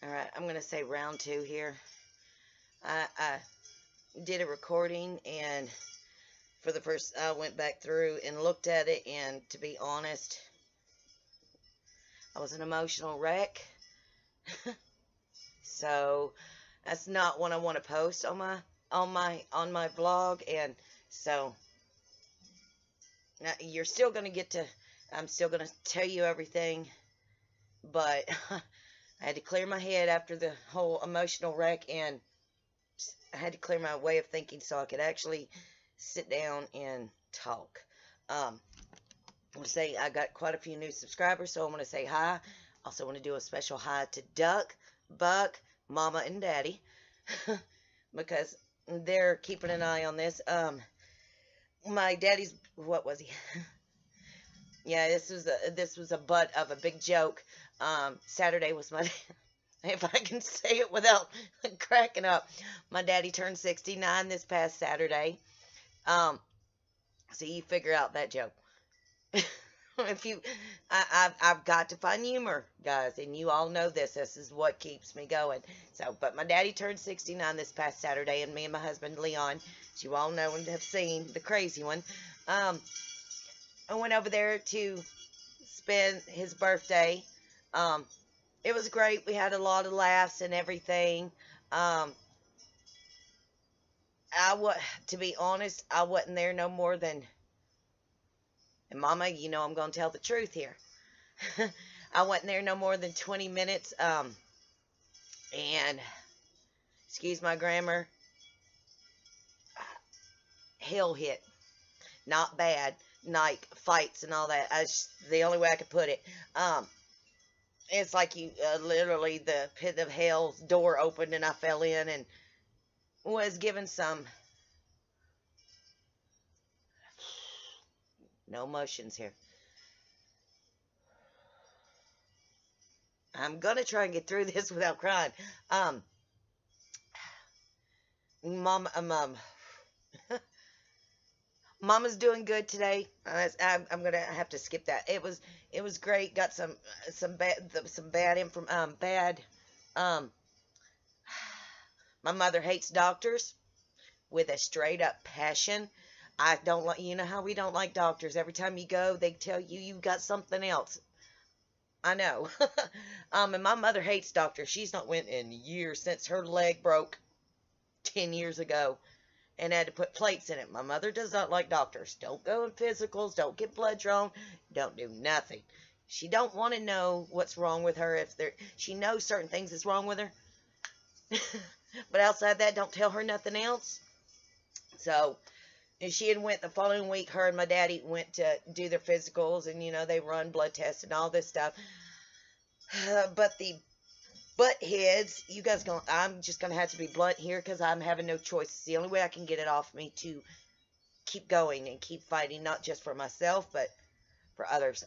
Alright, I'm going to say round 2 here. I did a recording, and for the first, I went back through and looked at it, and to be honest, I was an emotional wreck. So that's not what I want to post on my blog, and so now you're still going to get to, I'm still going to tell you everything, but I had to clear my head after the whole emotional wreck, and I had to clear my way of thinking so I could actually sit down and talk. I want to say I got quite a few new subscribers, so I want to say hi. Also want to do a special hi to Duck, Buck, Mama, and Daddy, because they're keeping an eye on this. My daddy's, what was he? Yeah, this was a butt of a big joke. Saturday was my, if I can say it without cracking up, my daddy turned 69 this past Saturday. So you figure out that joke. If you, I've got to find humor, guys, and you all know this. This is what keeps me going. So, but my daddy turned 69 this past Saturday, and me and my husband Leon, as you all know and have seen, the crazy one, I went over there to spend his birthday. It was great. We had a lot of laughs and everything. To be honest, I wasn't there no more than, and Mama, you know I'm going to tell the truth here. I wasn't there no more than 20 minutes, and, excuse my grammar, hell hit. Not bad, like fights and all that. That's the only way I could put it. It's like you, literally the pit of hell's door opened and I fell in and was given some, no emotions here. I'm gonna try and get through this without crying. Mama's doing good today. I'm gonna have to skip that. It was great. Got some bad my mother hates doctors with a straight up passion. I don't like, you know how we don't like doctors. Every time you go, they tell you you've got something else. I know. And my mother hates doctors. She's not went in years since her leg broke 10 years ago and had to put plates in it. My mother does not like doctors. Don't go in physicals. Don't get blood drawn. Don't do nothing. She don't want to know what's wrong with her. She knows certain things is wrong with her. But outside that, don't tell her nothing else. So, and she had went the following week. Her and my daddy went to do their physicals, and you know they run blood tests and all this stuff. But the butt heads, you guys I'm just gonna have to be blunt here because I'm having no choice. It's the only way I can get it off me to keep going and keep fighting, not just for myself but for others.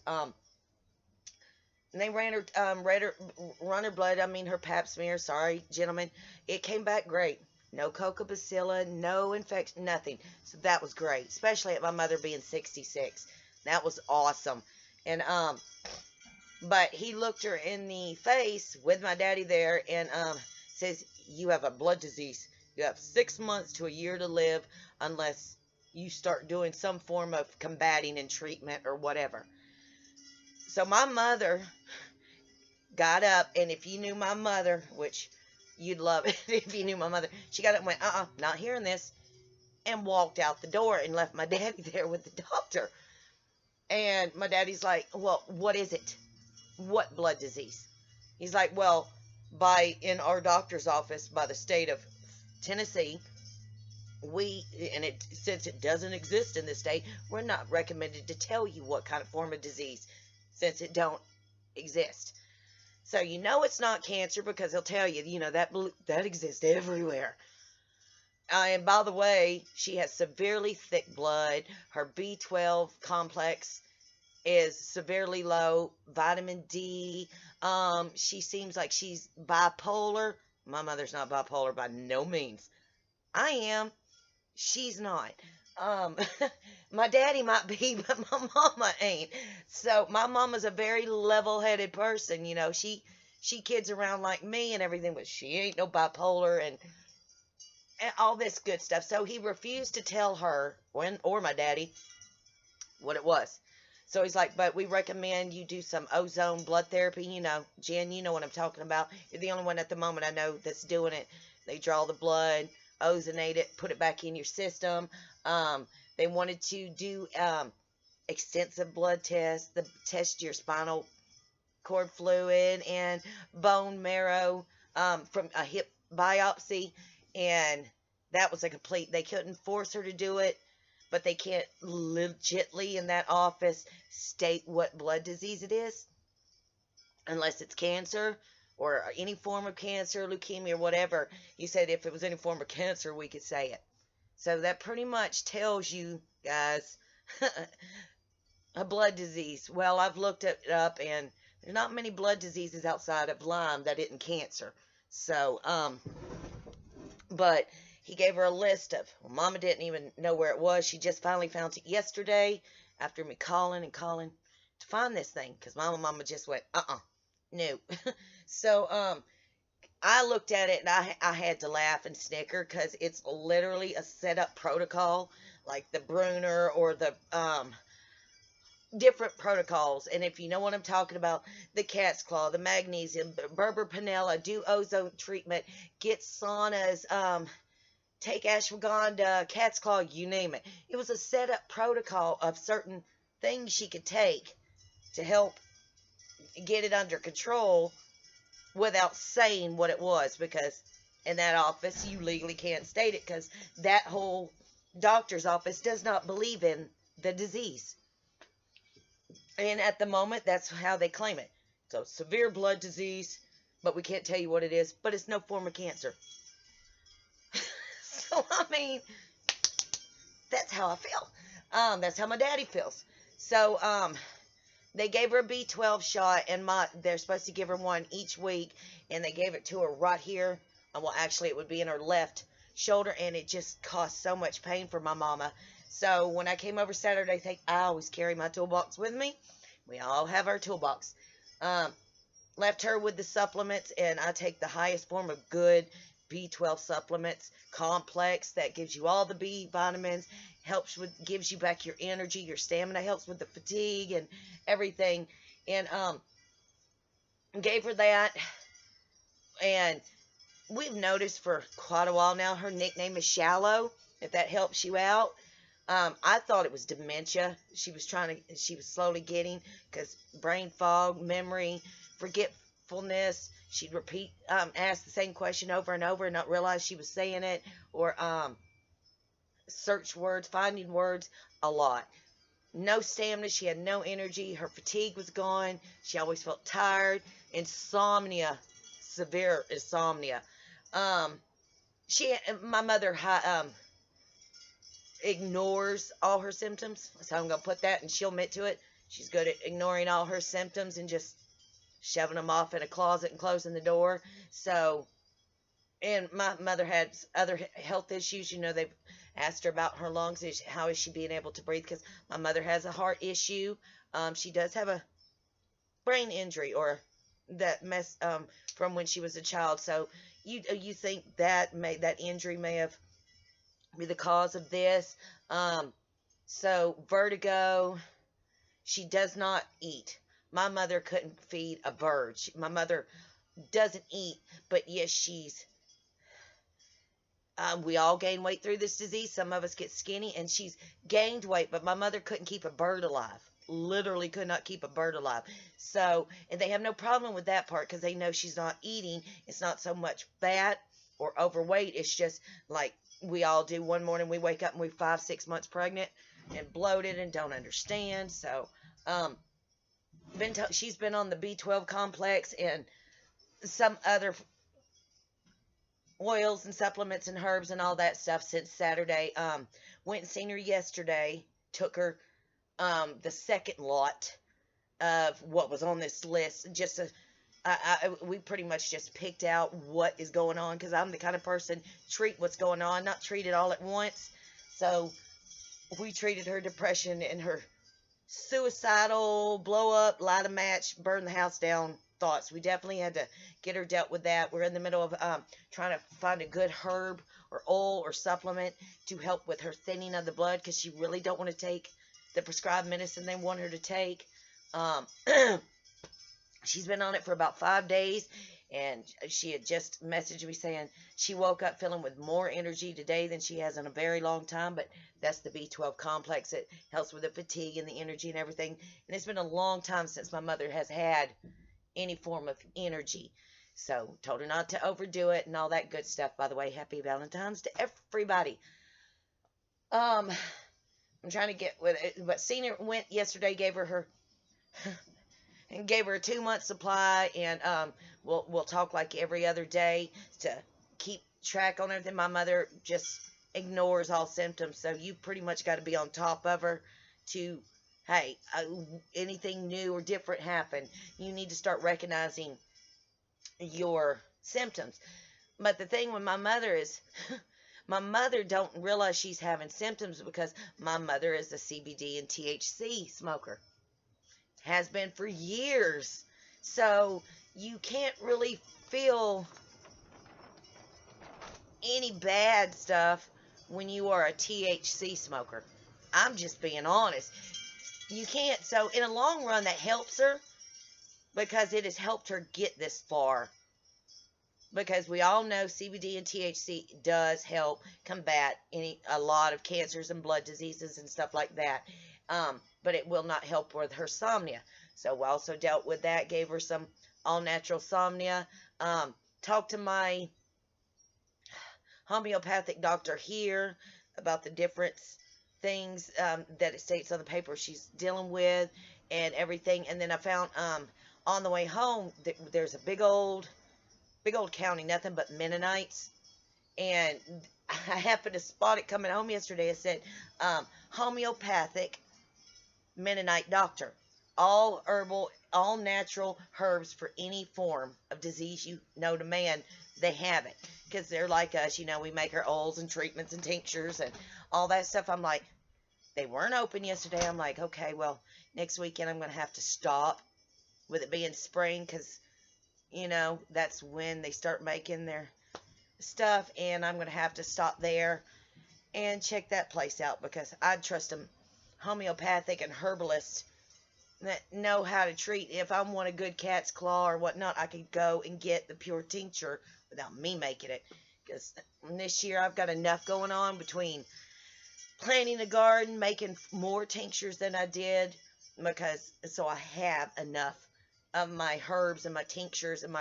And they ran her blood. I mean her pap smear. Sorry, gentlemen, it came back great. No coca bacilla, no infection, nothing. So that was great, especially at my mother being 66. That was awesome. And but he looked her in the face with my daddy there and says, "You have a blood disease. You have 6 months to a year to live unless you start doing some form of combating and treatment or whatever." So my mother got up, and if you knew my mother, which you'd love it if you knew my mother, she got up and went, not hearing this, and walked out the door and left my daddy there with the doctor. And my daddy's like, "Well, what is it? What blood disease?" He's like, "Well, in our doctor's office by the state of Tennessee, since it doesn't exist in this state, we're not recommended to tell you what kind of form of disease, since it don't exist. So you know it's not cancer because they'll tell you, you know, that exists everywhere." And by the way, she has severely thick blood. Her B12 complex is severely low. Vitamin D. She seems like she's bipolar. My mother's not bipolar by no means. I am. She's not. My daddy might be, but my mama ain't. So my mama's a very level-headed person. You know, she she kids around like me and everything, but she ain't no bipolar and all this good stuff. So he refused to tell her or my daddy what it was. So he's like, but we recommend you do some ozone blood therapy. You know, Jen, you know what I'm talking about. You're the only one at the moment I know that's doing it. They draw the blood, ozonate it, put it back in your system. They wanted to do extensive blood tests, test your spinal cord fluid and bone marrow from a hip biopsy. And that was a complete, they couldn't force her to do it, but they can't legitly in that office state what blood disease it is unless it's cancer or any form of cancer, leukemia, or whatever. He said if it was any form of cancer, we could say it. So that pretty much tells you guys a blood disease. Well, I've looked it up, and there's not many blood diseases outside of Lyme that isn't cancer. So, but he gave her a list of, well, Mama didn't even know where it was. She just finally found it yesterday after me calling and calling to find this thing, because Mama just went, no. So, I looked at it and I had to laugh and snicker, because it's literally a set up protocol, like the Bruner or the, different protocols. And if you know what I'm talking about, the cat's claw, the magnesium, berber panella, do ozone treatment, get saunas, take ashwagandha, cat's claw, you name it. It was a set up protocol of certain things she could take to help get it under control without saying what it was, because in that office you legally can't state it, because that whole doctor's office does not believe in the disease. And at the moment, that's how they claim it. So, severe blood disease, but we can't tell you what it is, but it's no form of cancer. So, I mean, that's how I feel. That's how my daddy feels. So, they gave her a B12 shot, and they're supposed to give her one each week, and they gave it to her right here. Well, actually, it would be in her left shoulder, and it just caused so much pain for my mama. So when I came over Saturday, I always carry my toolbox with me. We all have our toolbox. Left her with the supplements, and I take the highest form of good B12 supplements, complex, that gives you all the B vitamins, gives you back your energy, your stamina, helps with the fatigue and everything. And gave her that, and we've noticed for quite a while now, her nickname is Shallow, if that helps you out. I thought it was dementia. She was slowly getting, because brain fog, memory, forgetfulness. She'd repeat, ask the same question over and over and not realize she was saying it, or search words, finding words a lot. No stamina. She had no energy. Her fatigue was gone. She always felt tired. Insomnia, severe insomnia. My mother ignores all her symptoms, so I'm going to put that, and she'll admit to it. She's good at ignoring all her symptoms and just shoving them off in a closet and closing the door. So, and my mother had other health issues. You know, they've asked her about her lungs. How is she being able to breathe? Because my mother has a heart issue. She does have a brain injury, or that mess from when she was a child. So you think that injury may have be the cause of this. So vertigo. She does not eat. My mother couldn't feed a bird. My mother doesn't eat, but yes, we all gain weight through this disease. Some of us get skinny, and she's gained weight, but my mother couldn't keep a bird alive. Literally could not keep a bird alive. So, and they have no problem with that part, because they know she's not eating. It's not so much fat or overweight. It's just like we all do. One morning we wake up and we're 5-6 months pregnant and bloated and don't understand. So, she's been on the B12 complex and some other oils and supplements and herbs and all that stuff since Saturday. Went and seen her yesterday. Took her the second lot of what was on this list. We pretty much just picked out what is going on, because I'm the kind of person, treat what's going on, not treat it all at once. So we treated her depression and her suicidal, blow up, light a match, burn the house down thoughts. We definitely had to get her dealt with that. We're in the middle of trying to find a good herb or oil or supplement to help with her thinning of the blood, because she really don't want to take the prescribed medicine they want her to take. Um, she's been on it for about 5 days, and she had just messaged me saying she woke up feeling with more energy today than she has in a very long time, but that's the B12 complex. It helps with the fatigue and the energy and everything, and it's been a long time since my mother has had any form of energy. So told her not to overdo it and all that good stuff. By the way, happy Valentine's to everybody. I'm trying to get with it, but Senior went yesterday, gave her and gave her a 2-month supply, and we'll talk like every other day to keep track on everything. My mother just ignores all symptoms, so you pretty much got to be on top of her to, hey, anything new or different happen, you need to start recognizing your symptoms. But the thing with my mother is my mother don't realize she's having symptoms because my mother is a CBD and THC smoker, has been for years. So you can't really feel any bad stuff when you are a THC smoker. I'm just being honest. You can't. So in the long run, that helps her because it has helped her get this far. Because we all know CBD and THC does help combat a lot of cancers and blood diseases and stuff like that. But it will not help with her insomnia. So we also dealt with that, gave her some all-natural insomnia. Talked to my homeopathic doctor here about the different things that it states on the paper she's dealing with and everything. And then I found on the way home there's a big old county, nothing but Mennonites, and I happened to spot it coming home yesterday. It said homeopathic Mennonite doctor, all herbal, all natural herbs for any form of disease you know to man. They have it because they're like us, you know, we make our oils and treatments and tinctures and all that stuff. I'm like, they weren't open yesterday. I'm like, okay, well, next weekend I'm going to have to stop with it being spring because, you know, that's when they start making their stuff, and I'm going to have to stop there and check that place out because I'd trust them homeopathic and herbalists that know how to treat. If I want a good cat's claw or whatnot, I could go and get the pure tincture without me making it, because this year I've got enough going on between planting a garden, making more tinctures than I did, because so I have enough of my herbs and my tinctures and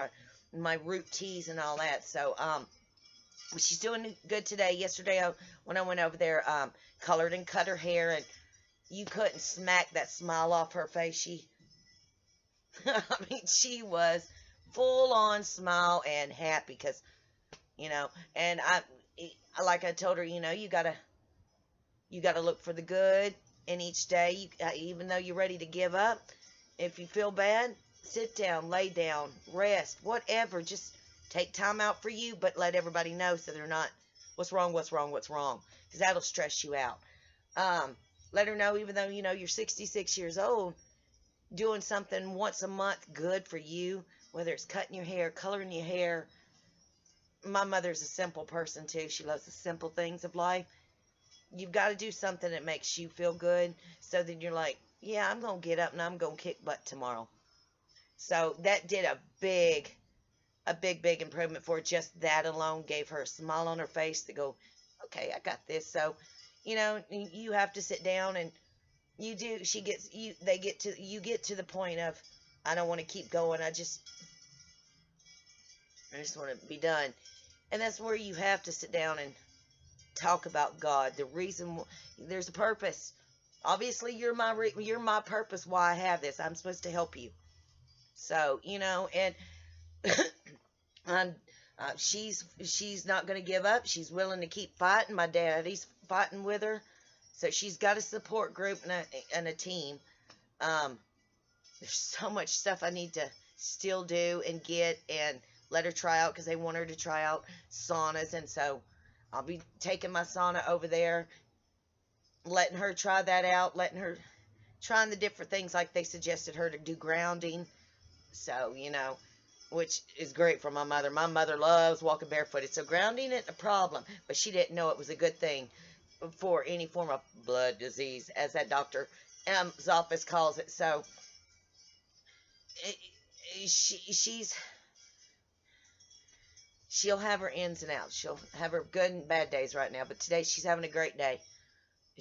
my root teas and all that. So she's doing good today. Yesterday when I went over there, colored and cut her hair, and you couldn't smack that smile off her face. She I mean, she was full on smile and happy because, you know, and like I told her, you know, you gotta look for the good in each day. Even though you're ready to give up, if you feel bad, sit down, lay down, rest, whatever. Just take time out for you, but let everybody know so they're not, what's wrong, because that'll stress you out. Let her know, even though, you know, you're 66 years old, doing something once a month good for you, whether it's cutting your hair, coloring your hair. My mother's a simple person too. She loves the simple things of life. You've got to do something that makes you feel good, so then you're like, yeah, I'm going to get up and I'm going to kick butt tomorrow. So that did a big improvement for her. Just that alone gave her a smile on her face to go, okay, I got this. So, you know, you have to sit down, and you do. You get to the point of, I don't want to keep going. I just want to be done. And that's where you have to sit down and talk about God. The reason, there's a purpose. Obviously, you're my purpose why I have this. I'm supposed to help you. So, you know, and she's not going to give up. She's willing to keep fighting. My daddy's fighting with her. So she's got a support group and a team. There's so much stuff I need to still do and get and let her try out, because they want her to try out saunas. And so I'll be taking my sauna over there, letting her try that out, letting her trying the different things, like they suggested her to do grounding. So, which is great for my mother. My mother loves walking barefooted. So grounding isn't a problem, but she didn't know it was a good thing for any form of blood disease, as that doctor's office calls it. So it, she'll have her ins and outs. She'll have her good and bad days right now, but today she's having a great day.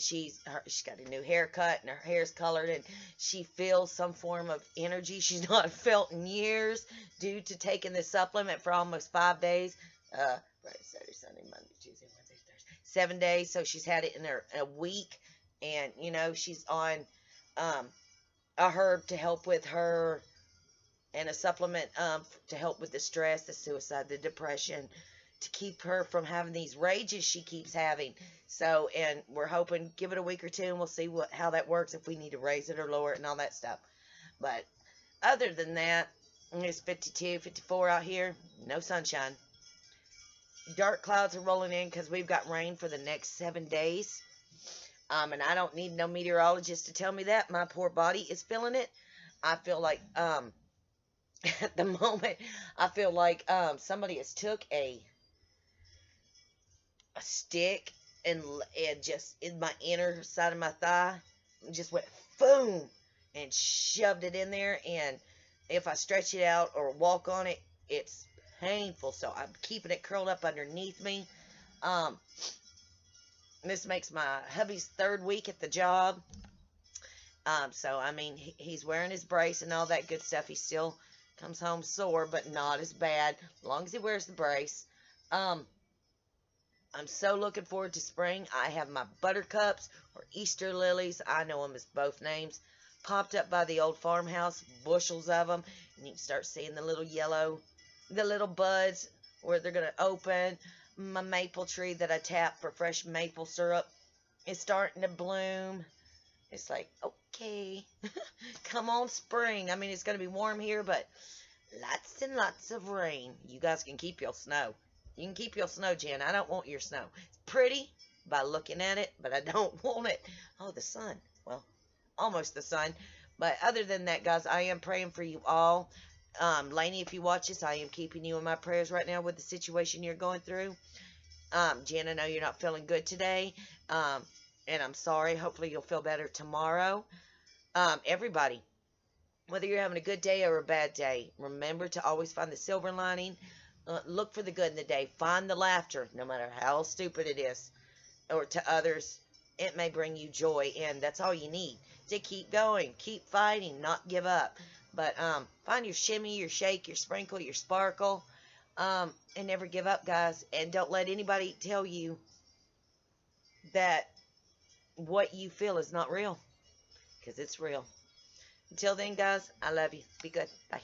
She's got a new haircut, and her hair's colored, and she feels some form of energy she's not felt in years due to taking this supplement for almost 5 days. Friday, Saturday, Sunday, Monday, Tuesday, Wednesday, Thursday, 7 days. So she's had it in a week, and she's on a herb to help with her, and a supplement to help with the stress, the suicide, the depression, to keep her from having these rages she keeps having. So, and we're hoping, give it a week or two, and we'll see how that works, if we need to raise it or lower it and all that stuff. But other than that, it's 52, 54 out here. No sunshine. Dark clouds are rolling in because we've got rain for the next 7 days. And I don't need no meteorologist to tell me that. My poor body is feeling it. I feel like, at the moment, I feel like somebody has took a stick and just in my inner side of my thigh, just went boom and shoved it in there, and if I stretch it out or walk on it, it's painful. So I'm keeping it curled up underneath me. This makes my hubby's 3rd week at the job. So I mean, he's wearing his brace and all that good stuff. He still comes home sore, but not as bad, as long as he wears the brace. I'm so looking forward to spring. I have my buttercups, or Easter lilies, I know them as both names, popped up by the old farmhouse, bushels of them, and you can start seeing the little yellow, the little buds where they're going to open. My maple tree that I tap for fresh maple syrup is starting to bloom. It's like, okay, come on spring. I mean, it's going to be warm here, but lots and lots of rain. You guys can keep your snow. You can keep your snow, Jen. I don't want your snow. It's pretty by looking at it, but I don't want it. Oh, the sun. Well, almost the sun. But other than that, guys, I am praying for you all. Lainey, if you watch this, I am keeping you in my prayers right now with the situation you're going through. Jen, I know you're not feeling good today, and I'm sorry. Hopefully you'll feel better tomorrow. Everybody, whether you're having a good day or a bad day, remember to always find the silver lining. Look for the good in the day. Find the laughter, no matter how stupid it is, or to others. It may bring you joy, and that's all you need to keep going, keep fighting, not give up. But find your shimmy, your shake, your sprinkle, your sparkle, and never give up, guys. And don't let anybody tell you that what you feel is not real, because it's real. Until then, guys, I love you. Be good. Bye.